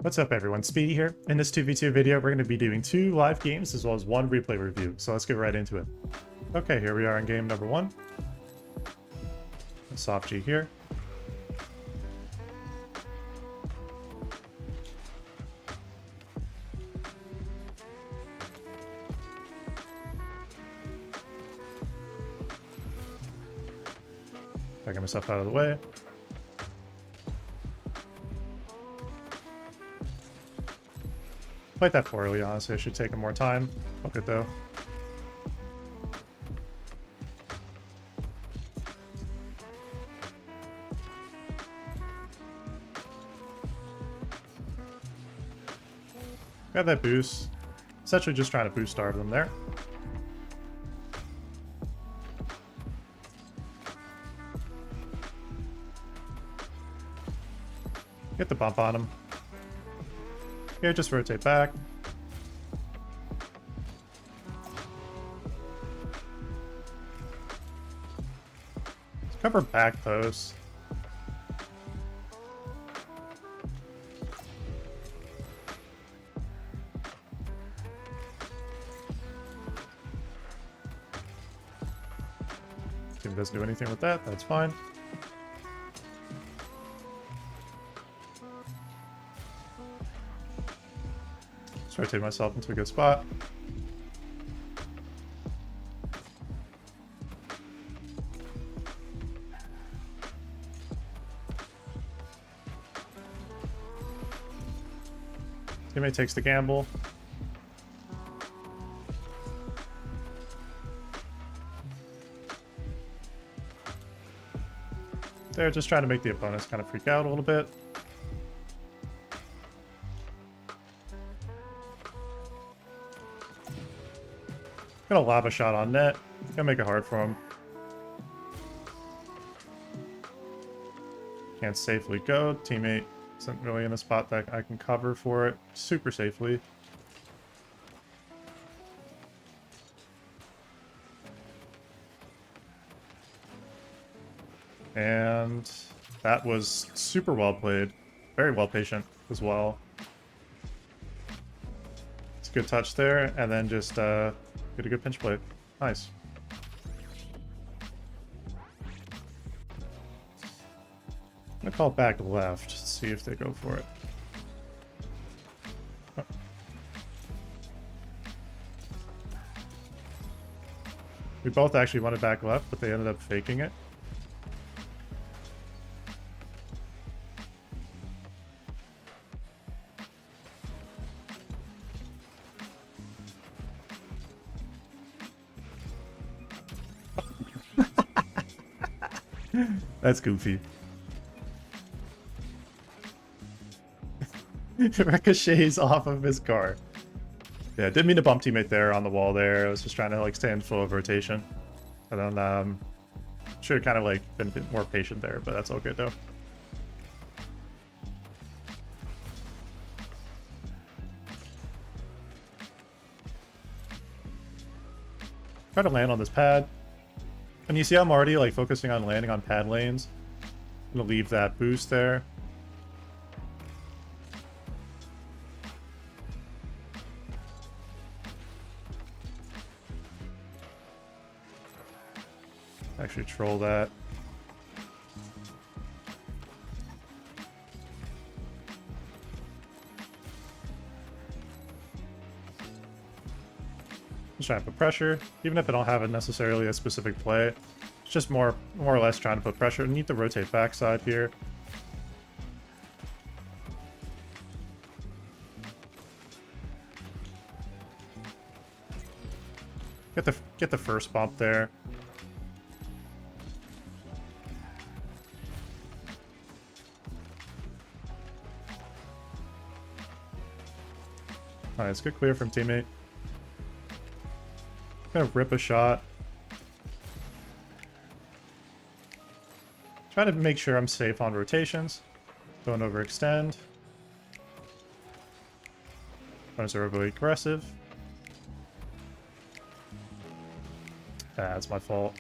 What's up everyone, Speedy here. In this 2v2 video, we're going to be doing 2 live games as well as 1 replay review, so let's get right into it. Okay, here we are in game number 1. Soft G here. I get myself out of the way. Played that poorly, honestly. I should take more time. Fuck it though. Got that boost. Essentially just trying to boost starve them there. Get the bump on him. Here, just rotate back. Let's cover back post. Team doesn't do anything with that, that's fine. Rotate myself into a good spot. Teammate takes the gamble. They're just trying to make the opponents kind of freak out a little bit. Got a lava shot on net. Gonna make it hard for him. Can't safely go. Teammate isn't really in a spot that I can cover for it super safely. And that was super well played. Very well patient as well. It's a good touch there, and then just get a good pinch play. Nice. I'm gonna call back left, see if they go for it. Oh. We both actually wanted back left, but they ended up faking it. That's goofy. Ricochets off of his car. Yeah, didn't mean to bump teammate there on the wall there. I was just trying to like stay in full of rotation. And then should have kind of like been a bit more patient there, but that's all good though. Try to land on this pad. And you see I'm already like focusing on landing on pad lanes. I'm gonna leave that boost there. Actually troll that. Just trying to put pressure, even if I don't have necessarily a specific play. It's just more or less trying to put pressure. I need to rotate backside here. Get the first bump there. Nice, good clear from teammate. Gonna rip a shot. Try to make sure I'm safe on rotations. Don't overextend. Opponents are overly aggressive. That's my fault.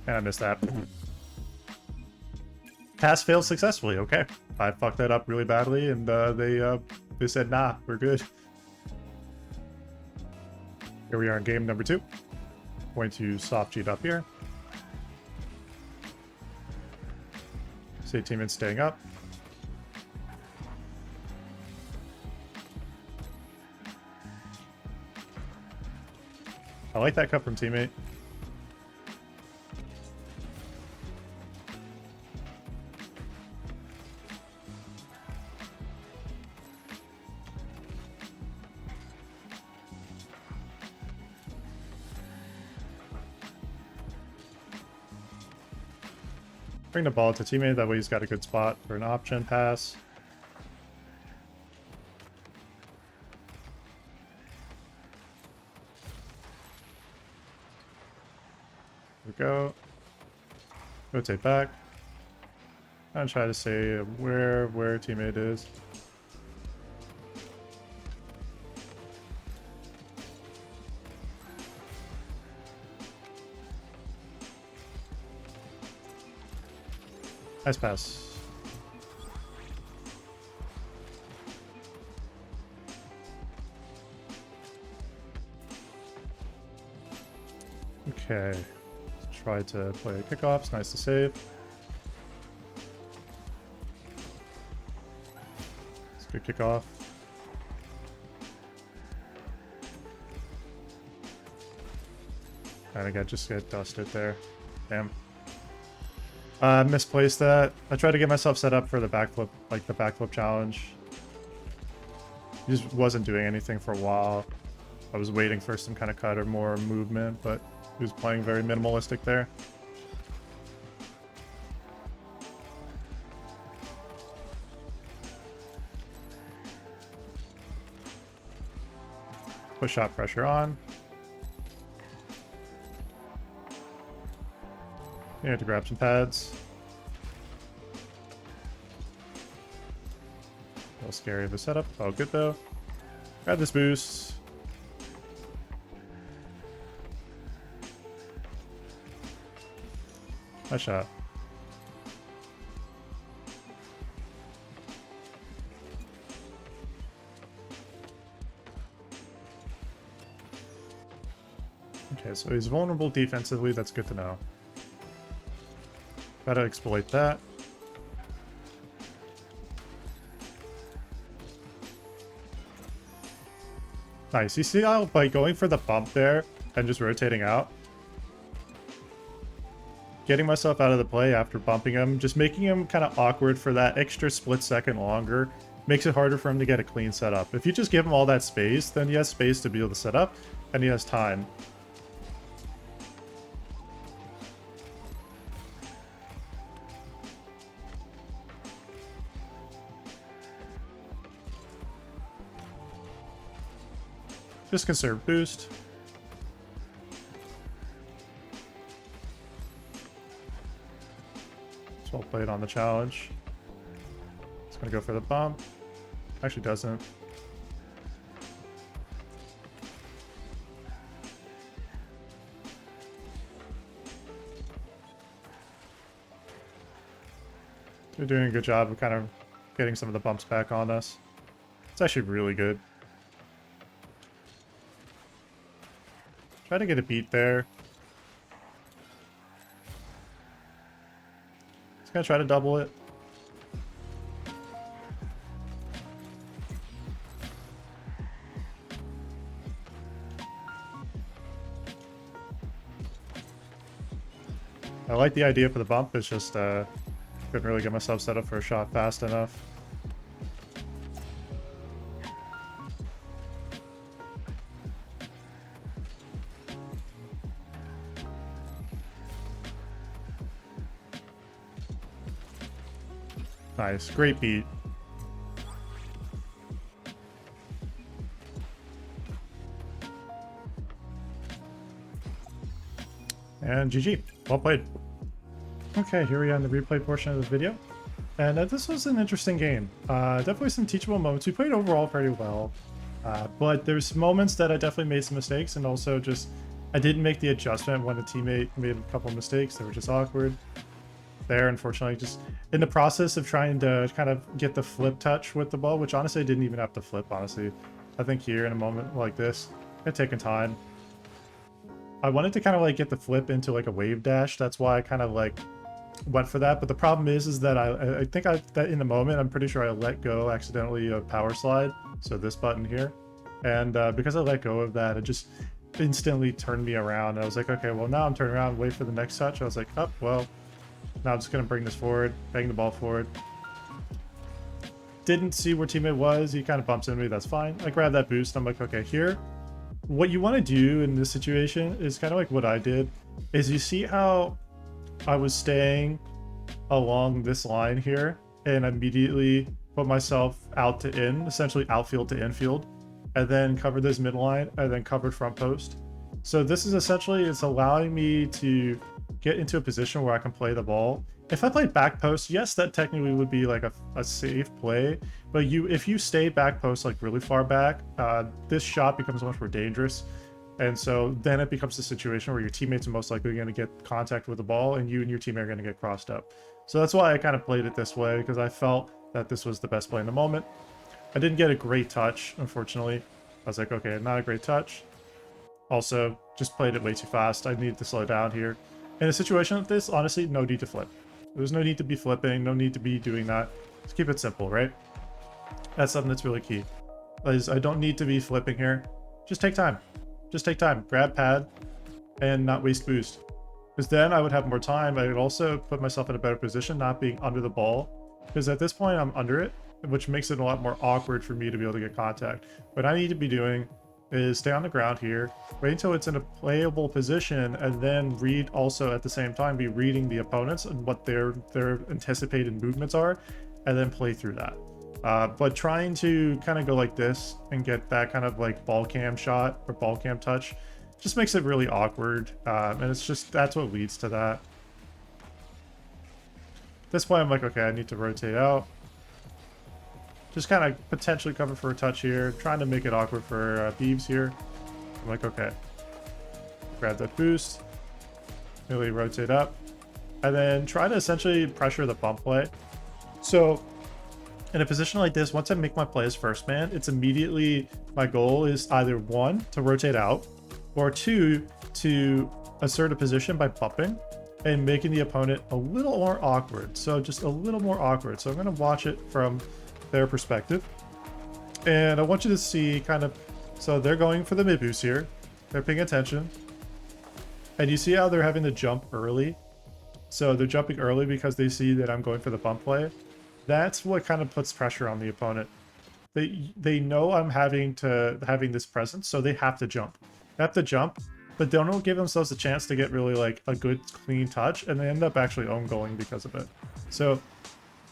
And I missed that. Pass failed successfully. Okay, I fucked that up really badly, and they said, nah, we're good. Here we are in game number 2. Going to soft cheat up here. See teammates staying up. I like that cut from teammate. Bring the ball to teammate, that way he's got a good spot for an option pass. Here we go. Rotate back. And try to say where teammate is. Nice pass. Okay. Let's try to play kickoffs. Nice to save. It's a good kickoff. And I just get dusted there. Damn. Misplaced that. I tried to get myself set up for the backflip, like the backflip challenge. He just wasn't doing anything for a while. I was waiting for some kind of cut or more movement, but he was playing very minimalistic there. Push shot pressure on. You have to grab some pads. A little scary of a setup. Oh, good though. Grab this boost. Nice shot. Okay, so he's vulnerable defensively. That's good to know. Gotta exploit that. Nice. You see how by going for the bump there and just rotating out, getting myself out of the play after bumping him, just making him kind of awkward for that extra split second longer, makes it harder for him to get a clean setup. If you just give him all that space, then he has space to be able to set up, and he has time. Just conserve boost. It's well played on the challenge. It's gonna go for the bump. Actually doesn't. They're doing a good job of kind of getting some of the bumps back on us. It's actually really good. Try to get a beat there. Just gonna try to double it. I like the idea for the bump, it's just couldn't really get myself set up for a shot fast enough. Nice, great beat. And GG, well played. Okay, here we are in the replay portion of the video. And this was an interesting game. Definitely some teachable moments. We played overall pretty well. But there's moments that I definitely made some mistakes, and also just I didn't make the adjustment when a teammate made a couple of mistakes. They were just awkward. there, unfortunately. Just in the process of trying to kind of get the flip touch with the ball, which honestly I didn't even have to flip, honestly. I think here in a moment like this, it's taking time. I wanted to kind of like get the flip into like a wave dash. That's why I kind of like went for that. But the problem is that I think that in the moment, I'm pretty sure I let go accidentally of power slide. So this button here. And because I let go of that, it just instantly turned me around. I was like, okay, well now I'm turning around, wait for the next touch. I was like, oh, well, now I'm just gonna bring this forward, bang the ball forward. Didn't see where teammate was. He kind of bumps into me. That's fine. I grab that boost. I'm like, okay, here. What you want to do in this situation is kind of like what I did. Is you see how I was staying along this line here and immediately put myself out to in, essentially outfield to infield, and then covered this midline and then covered front post. So this is essentially, it's allowing me to get into a position where I can play the ball. If I played back post, yes, that technically would be like a safe play, but if you stay back post like really far back, this shot becomes much more dangerous. And so then it becomes a situation where your teammates are most likely going to get contact with the ball and you and your teammate are going to get crossed up. So that's why I kind of played it this way, because I felt that this was the best play in the moment. I didn't get a great touch, unfortunately. I was like, okay, not a great touch. Also, just played it way too fast. I needed to slow down here. In a situation like this, honestly, no need to flip. There's no need to be flipping, no need to be doing that. Just keep it simple, right? That's something that's really key. Is I don't need to be flipping here. Just take time. Just take time. Grab pad and not waste boost. Because then I would have more time. I would also put myself in a better position, not being under the ball. Because at this point, I'm under it, which makes it a lot more awkward for me to be able to get contact. What I need to be doing is stay on the ground here, wait until it's in a playable position, and then read also at the same time, be reading the opponents and what their anticipated movements are, and then play through that. But trying to kind of go like this and get that kind of like ball cam shot or ball cam touch just makes it really awkward. And it's just, that's what leads to that. At this point, I'm like, okay, I need to rotate out. Just kind of potentially cover for a touch here, trying to make it awkward for Beebs here. I'm like, okay. Grab that boost, really rotate up, and then try to essentially pressure the bump play. So in a position like this, once I make my play as first man, it's immediately, my goal is either 1, to rotate out, or 2, to assert a position by bumping and making the opponent a little more awkward. So just a little more awkward. So I'm going to watch it from their perspective, and I want you to see kind of, so they're going for the mid boost here, they're paying attention, and you see how they're having to jump early. So they're jumping early because they see that I'm going for the bump play. That's what kind of puts pressure on the opponent. They know I'm having this presence, so they have to jump. They have to jump, but they don't give themselves a chance to get really like a good clean touch, and they end up actually own goaling because of it. So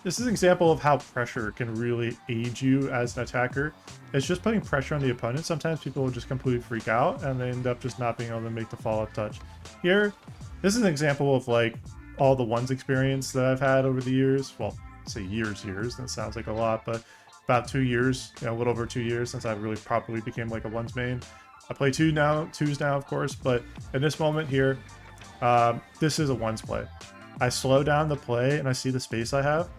this is an example of how pressure can really aid you as an attacker. It's just putting pressure on the opponent. Sometimes people will just completely freak out and they end up just not being able to make the follow-up touch. Here, this is an example of like all the ones experience that I've had over the years. Well, say years, that sounds like a lot, but about 2 years, a little over 2 years since I really properly became like a ones main. I play twos now, of course, but in this moment here, this is a ones play. I slow down the play and I see the space I have.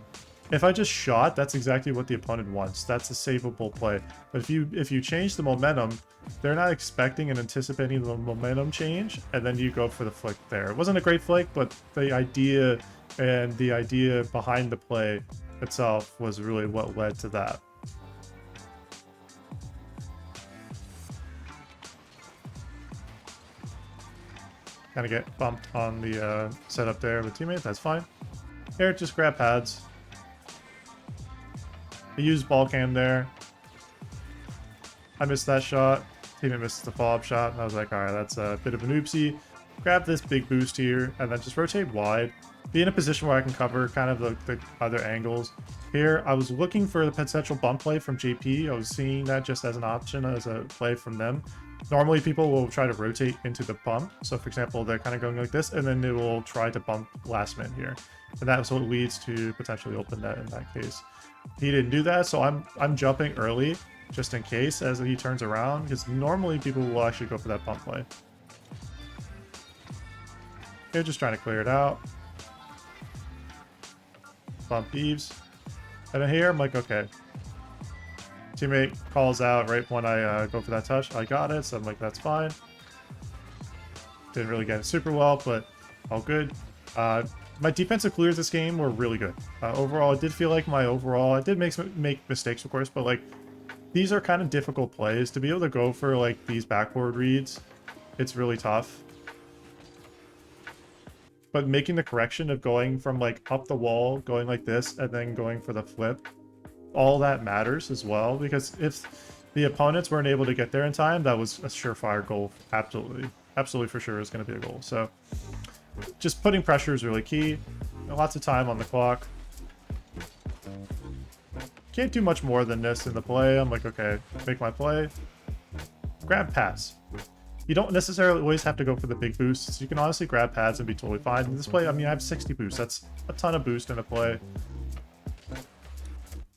If I just shot, that's exactly what the opponent wants. That's a savable play. But if you change the momentum, they're not expecting and anticipating the momentum change, and then you go for the flick there. It wasn't a great flick, but the idea behind the play itself was really what led to that. Kind of get bumped on the setup there with teammate. That's fine. Here, just grab pads. I used ball cam there. I missed that shot. Teammate missed the follow-up shot, and I was like, all right, that's a bit of an oopsie. Grab this big boost here, and then just rotate wide. Be in a position where I can cover kind of the other angles. Here, I was looking for the potential bump play from JP. I was seeing that just as an option, as a play from them. Normally, people will try to rotate into the bump. So, for example, they're kind of going like this, and then they will try to bump last minute here. And that's what leads to potentially open net in that case. He didn't do that, so I'm jumping early just in case as he turns around, because normally people will actually go for that bump play. They're just trying to clear it out. bump Eves. And then here, I'm like, okay. Teammate calls out right when I go for that touch. I got it, so I'm like, that's fine. Didn't really get it super well, but all good. My defensive clears this game were really good. Overall, I did feel like I did make mistakes, of course, but like these are kind of difficult plays. To be able to go for like these backboard reads, it's really tough. But making the correction of going from like up the wall, going like this, and then going for the flip, all that matters as well, because if the opponents weren't able to get there in time, that was a surefire goal. Absolutely for sure is going to be a goal. So just putting pressure is really key. Lots of time on the clock. Can't do much more than this in the play. I'm like, okay, make my play. Grab pass. You don't necessarily always have to go for the big boosts. You can honestly grab pads and be totally fine. In this play, I mean, I have 60 boosts. That's a ton of boost in a play.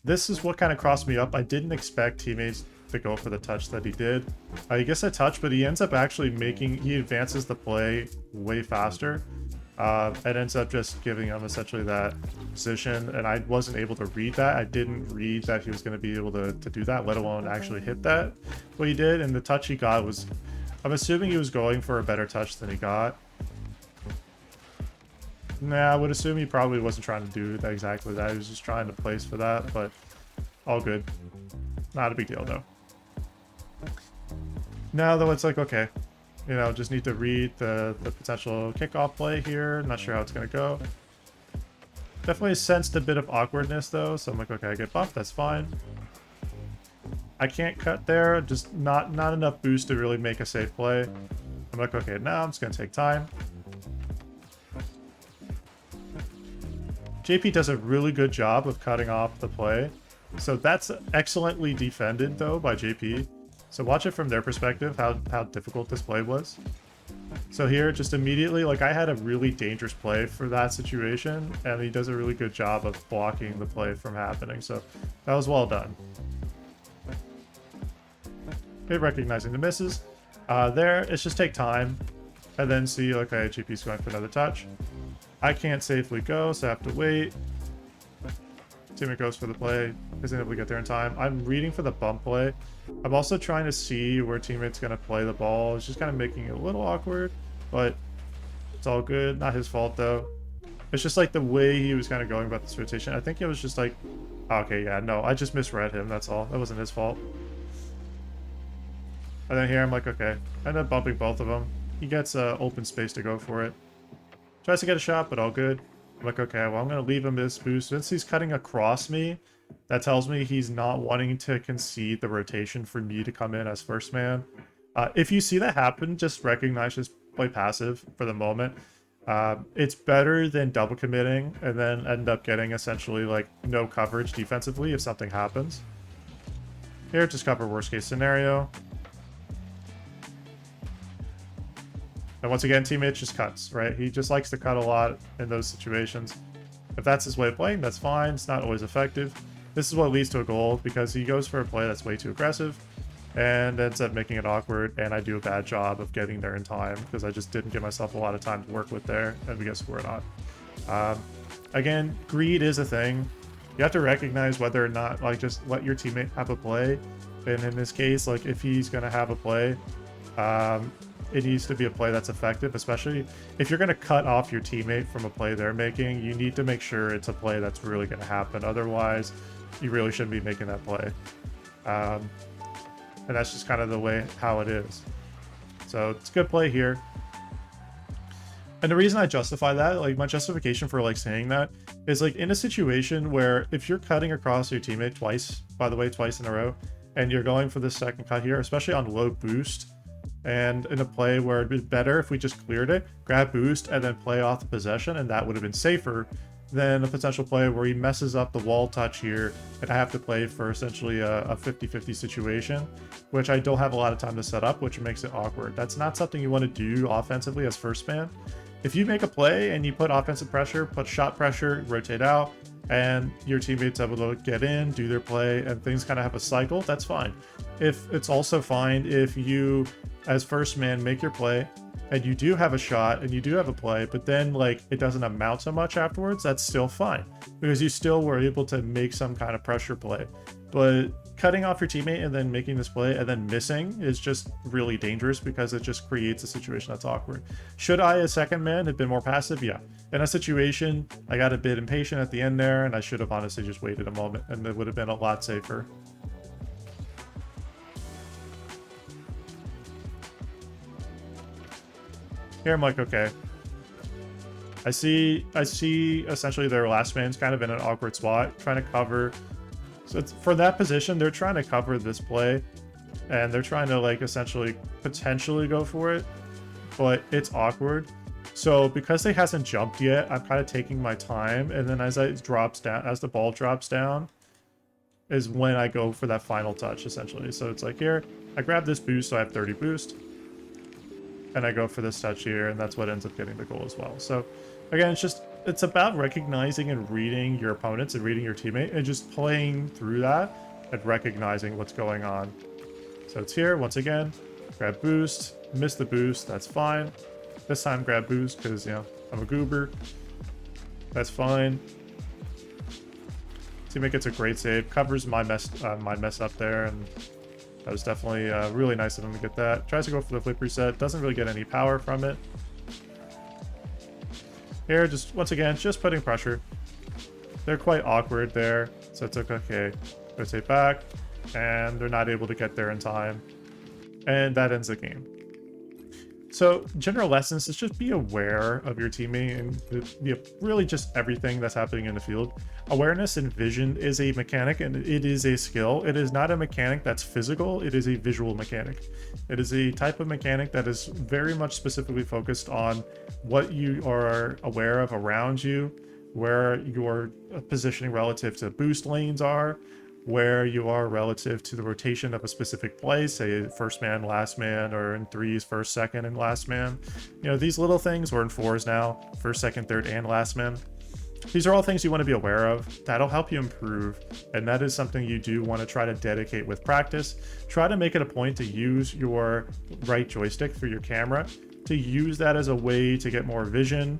This is what kind of crossed me up. I didn't expect teammates to go for the touch that he did. He gets a touch, but he ends up actually he advances the play way faster. It ends up just giving him essentially that position, and I wasn't able to read that. I didn't read that he was going to be able to do that, let alone actually hit that. What he did, and the touch he got was, I'm assuming he was going for a better touch than he got. Nah, I would assume he probably wasn't trying to do that exactly that. He was just trying to place for that, but all good. Not a big deal, though. Now, though, it's like, okay, you know, just need to read the potential kickoff play here. Not sure how it's going to go. Definitely sensed a bit of awkwardness, though, so I'm like, okay, I get bumped, that's fine. I can't cut there, just not enough boost to really make a safe play. I'm like, okay, now I'm just going to take time. JP does a really good job of cutting off the play. So that's excellently defended, though, by JP. So watch it from their perspective, how difficult this play was. So here, just immediately, like, I had a really dangerous play for that situation, and he does a really good job of blocking the play from happening. So that was well done. Okay, recognizing the misses. There, it's just take time, and then see, okay, JP's going for another touch. I can't safely go, so I have to wait. Teammate goes for the play, isn't able to get there in time. I'm reading for the bump play. I'm also trying to see where teammate's going to play the ball. It's just kind of making it a little awkward, but it's all good. Not his fault, though. It's just like the way he was kind of going about this rotation. I think it was just like, okay, yeah, no, I just misread him. That's all. That wasn't his fault. And then here I'm like, okay, I end up bumping both of them. He gets open space to go for it. Tries to get a shot, but all good. I'm like, okay, well, I'm going to leave him this boost. Since he's cutting across me, that tells me he's not wanting to concede the rotation for me to come in as first man. If you see that happen, just recognize, just play passive for the moment. It's better than double committing and then end up getting essentially like no coverage defensively if something happens. Here, just cover worst case scenario. And once again, teammate just cuts, right? He just likes to cut a lot in those situations. If that's his way of playing, that's fine. It's not always effective. This is what leads to a goal because he goes for a play that's way too aggressive and ends up making it awkward, and I do a bad job of getting there in time because I just didn't give myself a lot of time to work with there, and we get scored on. Again, greed is a thing. You have to recognize whether or not, like, just let your teammate have a play. And in this case, like, if he's going to have a play, it needs to be a play that's effective, especially if you're going to cut off your teammate from a play they're making. You need to make sure it's a play that's really going to happen. Otherwise, you really shouldn't be making that play. And that's just kind of the way how it is. So it's a good play here. And the reason I justify that, like my justification for like saying that is like in a situation where if you're cutting across your teammate twice, by the way, twice in a row, and you're going for this second cut here, especially on low boost, and in a play where it'd be better if we just cleared it, grab boost, and then play off the possession, and that would have been safer than a potential play where he messes up the wall touch here, and I have to play for essentially a 50-50 situation, which I don't have a lot of time to set up, which makes it awkward. That's not something you want to do offensively as first man. If you make a play and you put offensive pressure, put shot pressure, rotate out, and your teammates able to get in, do their play, and things kind of have a cycle, that's fine. If it's also fine if you, as first man, make your play, and you do have a shot, and you do have a play, but then, like, it doesn't amount to much afterwards, that's still fine. Because you still were able to make some kind of pressure play. But cutting off your teammate and then making this play and then missing is just really dangerous because it just creates a situation that's awkward. Should I, as second man, have been more passive? Yeah. In a situation, I got a bit impatient at the end there, and I should have honestly just waited a moment, and it would have been a lot safer. Here I'm like, okay. I see essentially their last man's kind of in an awkward spot, trying to cover. So it's, for that position, they're trying to cover this play, and they're trying to, like, essentially potentially go for it, but it's awkward. So because they hasn't jumped yet, I'm kind of taking my time, and then as it drops down, as the ball drops down, is when I go for that final touch, essentially. So it's like, here, I grab this boost, so I have 30 boost, and I go for this touch here, and that's what ends up getting the goal as well. So again, it's about recognizing and reading your opponents and reading your teammate and just playing through that and recognizing what's going on. So it's here, once again, grab boost, miss the boost, that's fine. This time grab boost because, you know, I'm a goober. That's fine. Teammate gets a great save, covers my mess up there, and that was definitely really nice of him to get that. Tries to go for the flip reset, doesn't really get any power from it. Here, just once again, just putting pressure. They're quite awkward there, so it's like, okay, rotate back, and they're not able to get there in time, and that ends the game. So general lessons is just be aware of your teammate and really just everything that's happening in the field. Awareness and vision is a mechanic, and it is a skill. It is not a mechanic that's physical, it is a visual mechanic. It is a type of mechanic that is very much specifically focused on what you are aware of around you, where your positioning relative to boost lanes are, where you are relative to the rotation of a specific play, say first man, last man, or in threes, first, second, and last man. You know, these little things, or in fours now, first, second, third, and last man. These are all things you want to be aware of. That'll help you improve, and that is something you do want to try to dedicate with practice. Try to make it a point to use your right joystick for your camera, to use that as a way to get more vision.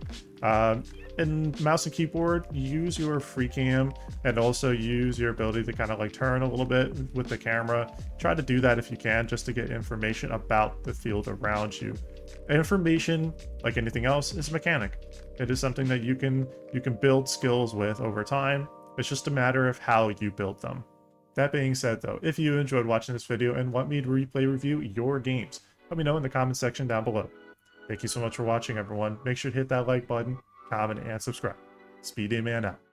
And mouse and keyboard, use your free cam and also use your ability to kind of like turn a little bit with the camera. Try to do that if you can, just to get information about the field around you. Information, like anything else, is a mechanic. It is something that you can build skills with over time. It's just a matter of how you build them. That being said though, if you enjoyed watching this video and want me to replay review your games, let me know in the comment section down below. Thank you so much for watching, everyone. Make sure to hit that like button, comment, and subscribe. Speedy Man out.